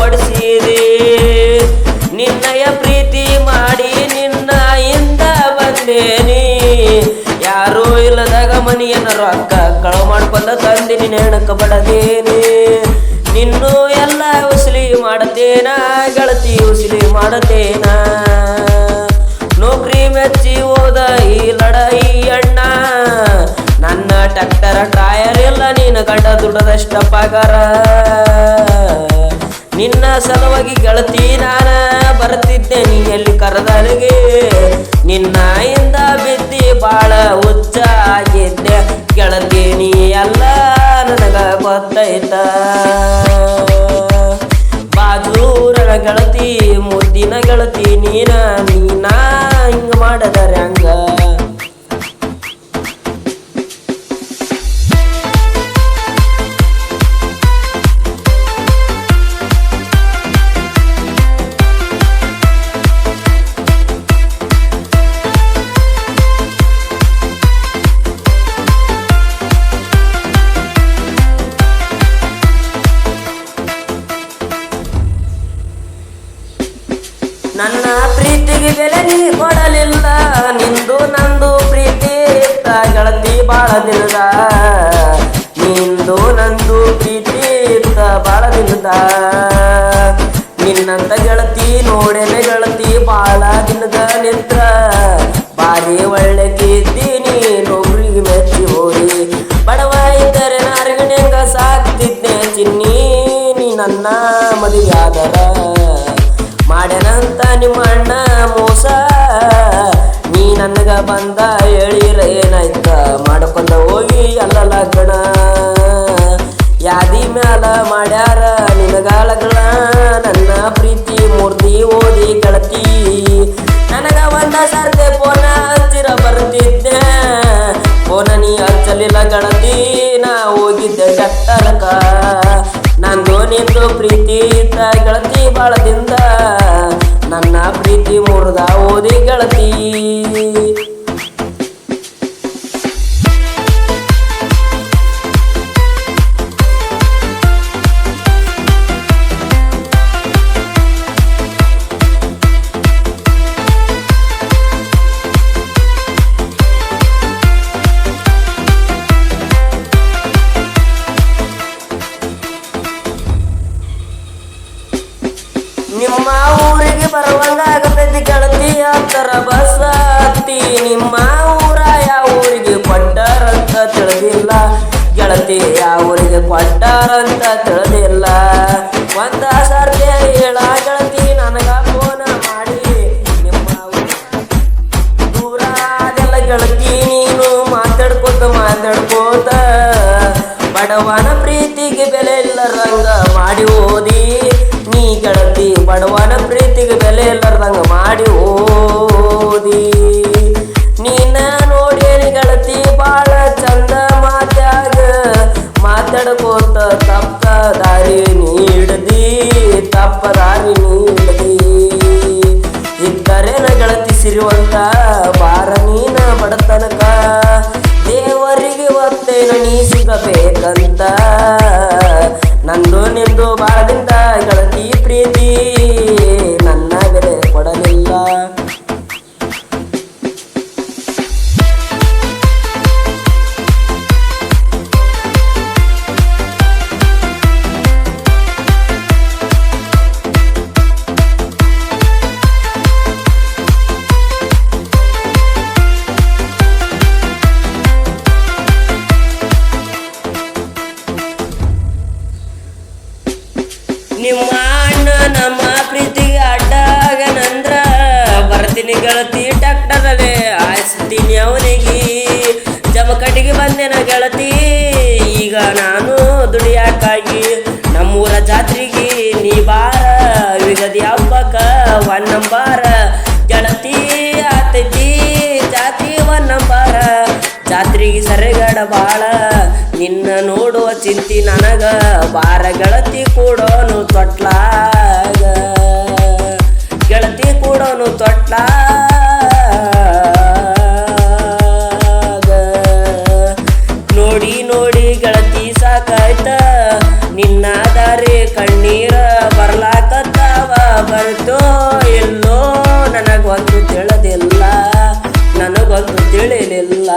ಕೊಡಿಸಿದೆ. ನಿನ್ನಯ ಪ್ರೀತಿ ಮಾಡಿ ನಿನ್ನ ಹಿಂದ ಬಂದೇನಿ. ಯಾರೂ ಇಲ್ಲದಾಗ ಮನೆಯನ್ನ ರೊಕ್ಕ ಕಳವು ಮಾಡ್ಕೊಂಡ ತಂದಿನಿ ನೆನಕ ಬಡದೇನಿ. ನಿನ್ನೂ ಎಲ್ಲ ಉಸಿಲಿ ಮಾಡತೇನ ಗೆಳತಿ ಉಸಿಲಿ ಮಾಡತೇನ. ನೌಕರಿ ಮೆಚ್ಚಿ ಹೋದ ಈ ಲಡಾಯಿ ಅಣ್ಣ. ನನ್ನ ಟ್ರ್ಯಾಕ್ಟರ್ ಟೈರ್ ಇಲ್ಲ ನೀನು ಗಂಡ ದುಡ್ಡದಷ್ಟ ಪಗಾರ. ನಿನ್ನ ಸಲುವಾಗಿ ಗೆಳತಿ ನಾನ ಬರ್ತಿದ್ದೆ ನೀ ಎಲ್ಲಿ ಕರೆದಲ್ಲಿಗೆ. ನಿನ್ನ ಹಿಂದ ಬಿದ್ದಿ ಬಾಳ ಹುಚ್ಚ ಆಗಿದ್ದೆ ಗೆಳತಿ ನೀ ಎಲ್ಲ ನನಗ ಗೊತ್ತೈತ. ಬಾಜೂರನ ಗೆಳತಿ ಮುದ್ದಿನ ಗೆಳತಿ ನೀನ ಹಿಂಗ ಮಾಡದರೆ ಹಂಗ. ನನ್ನ ಪ್ರೀತಿಗೆ ಬೆಲೆ ನೀ ಕೊಡಲಿಲ್ಲ. ನಿಂದು ನಂದು ಪ್ರೀತಿ ಇತ್ತ ಗೆಳತಿ ಬಾಳ ದಿನದ. ನಿಂದು ನಂದು ಪ್ರೀತಿ ಇತ್ತ ಬಾಳ ದಿನದ. ನಿನ್ನಂತ ಗೆಳತಿ ನೋಡೇನೆ ಗೆಳತಿ ಬಾಳ ದಿನದ ನಿಂತ್ರ. ಬಾರಿ ಒಳ್ಳೆ ಕೀರ್ತೀನಿ ನೌಕರಿಗೆ ಮೆಚ್ಚಿ ಹೋಗಿ. ಬಡವ ಇದ್ದರೆ ನಾರಿಗಣೆಂಗ ಸಾಕ್ತಿದ್ದೆ ಚಿನ್ನಿ ನೀ ನನ್ನ ಮದುವೆ ಆದರ. ಮಾಡ್ಯಾನಂತ ನಿಮ್ಮ ಅಣ್ಣ ಮೋಸ ನೀ ನನಗ ಬಂದ ಹೇಳಿರ ಏನಾಯ್ತ. ಮಾಡ್ಕೊಂಡ ಹೋಗಿ ಎಲ್ಲ ಲಗ್ನ ಯಾದಿ ಮ್ಯಾಲ ಮಾಡ್ಯಾರ ನಿನಗ ಲಗ್ನ. ನನ್ನ ಪ್ರೀತಿ ಮೂರ್ತಿ ಓದಿ ಗೆಳತಿ ನನಗ ಒಂದ ಸರ್ತೆ ಫೋನ ಹಚ್ಚಿರ ಬರ್ತಿದ್ದೆ. ಫೋನ ನೀ ಹಚ್ಚಲಿಲ್ಲ ಗೆಳತಿ ನಾ ಹೋಗಿದ್ದೆ ಡಾಕ್ಟರ್ಕ. ನಂದು ನಿಂದು ಪ್ರೀತಿ ಇದ್ದ ಗೆಳತಿ ಬಾಳದಿಂದ. ನನ್ನ ಪ್ರೀತಿ ಮುರಿದ ಓದಿ ಗೆಳತಿ. ನಿಮ್ಮ ಊರಿಗೆ ಬರುವಂಗಾಗತೈತಿ ಗೆಳತಿ ಹತ್ತರ ಬಸ್ ಹತ್ತಿ. ನಿಮ್ಮ ಊರ ಯಾವ ಊರಿಗೆ ಕೊಟ್ಟಾರಂತ ತಿಳಿದಿಲ್ಲ ಗೆಳತಿ. ಯಾವ ಊರಿಗೆ ಕೊಟ್ಟಾರಂತ ತಿಳಿದಿಲ್ಲ. ಒಂದ ಸರ್ತಿ ಹೇಳ ಗೆಳತಿ ನನಗ ಫೋನ ಮಾಡಿ. ನಿಮ್ಮ ದೂರ ಅದೆಲ್ಲ ಗೆಳತಿ ನೀನು ಮಾತಾಡ್ಕೋತ ಬಡವನ ಪ್ರೀತಿಗೆ ಬೆಲೆ ಇಲ್ಲರಂಗ ಮಾಡಿ ಓದಿ ನೀ ಗೆಳತಿ. ಬಡವನ ಪ್ರೀತಿಗೆ ಬೆಲೆ ಇಲ್ಲದಂಗ ಮಾಡಿ ಓದಿ. ನೀನ ನೋಡೇನಿ ಗೆಳತಿ ಬಾಳ ಚಂದ ಮಾತಾಡ್ಕೋತ ತಪ್ಪ ದಾರಿ ನೀಡದಿ. ತಪ್ಪ ದಾರಿ ನೀಡದಿ. ಇದ್ದರೇನ ಗೆಳತಿ ಸಿರಿವಂತ ಬಾರ ನೀನ ಬಡತನಕ. ದೇವರಿಗೆ ಒತ್ತೇನ ನೀ ಸಿಗಬೇಕಂತ. ನಂದು ನಿಂದು ಬಾಳದಿಂದ ಗೆಳತಿ ಪ್ರೀತಿ ನನ್ನ ಬೆಲೆ ಕೊಡಲಿಲ್ಲ. ನಿಮ್ಮ ಅಣ್ಣ ನಮ್ಮ ಪ್ರೀತಿಗೆ ಅಡ್ಡಾಗನಂದ್ರ ಬರ್ತೀನಿ ಗೆಳತಿ ಟ್ರ್ಯಾಕ್ಟರಲ್ಲೇ ಆಯಿಸ್ತೀನಿ ಅವನಿಗೆ. ಜಮಕಟ್ಟಿಗೆ ಬಂದೆನ ಗೆಳತಿ ಈಗ ನಾನು ದುಡಿಯಾಕಾಗಿ. ನಮ್ಮೂರ ಜಾತ್ರೆಗೆ ನೀ ಬಾರ ಯುಗದಿ ಹಬ್ಬಕ್ಕ 1 ನಂಬರ್ ಗೆಳತಿ ಆತೈತಿ ಜಾತ್ರೆ 1 ನಂಬರ್. ಜಾತ್ರೆಗೆ ಸರೆಗಡ ಬಾಳ ನಿನ್ನ ನೋಡುವ ಚಿಂತಿ ನನಗ. ಬಾರ ಗೆಳತಿ ಕೂಡೋನು ತೊಟ್ಲಾಗ. ಗೆಳತಿ ಕೂಡೋನು ತೊಟ್ಲಾಗ. ನೋಡಿ ನೋಡಿ ಗೆಳತಿ ಸಾಕಾಯ್ತ ನಿನ್ನ ದಾರಿ ಕಣ್ಣೀರ ಬರ್ಲಾ ಇಲ್ಲ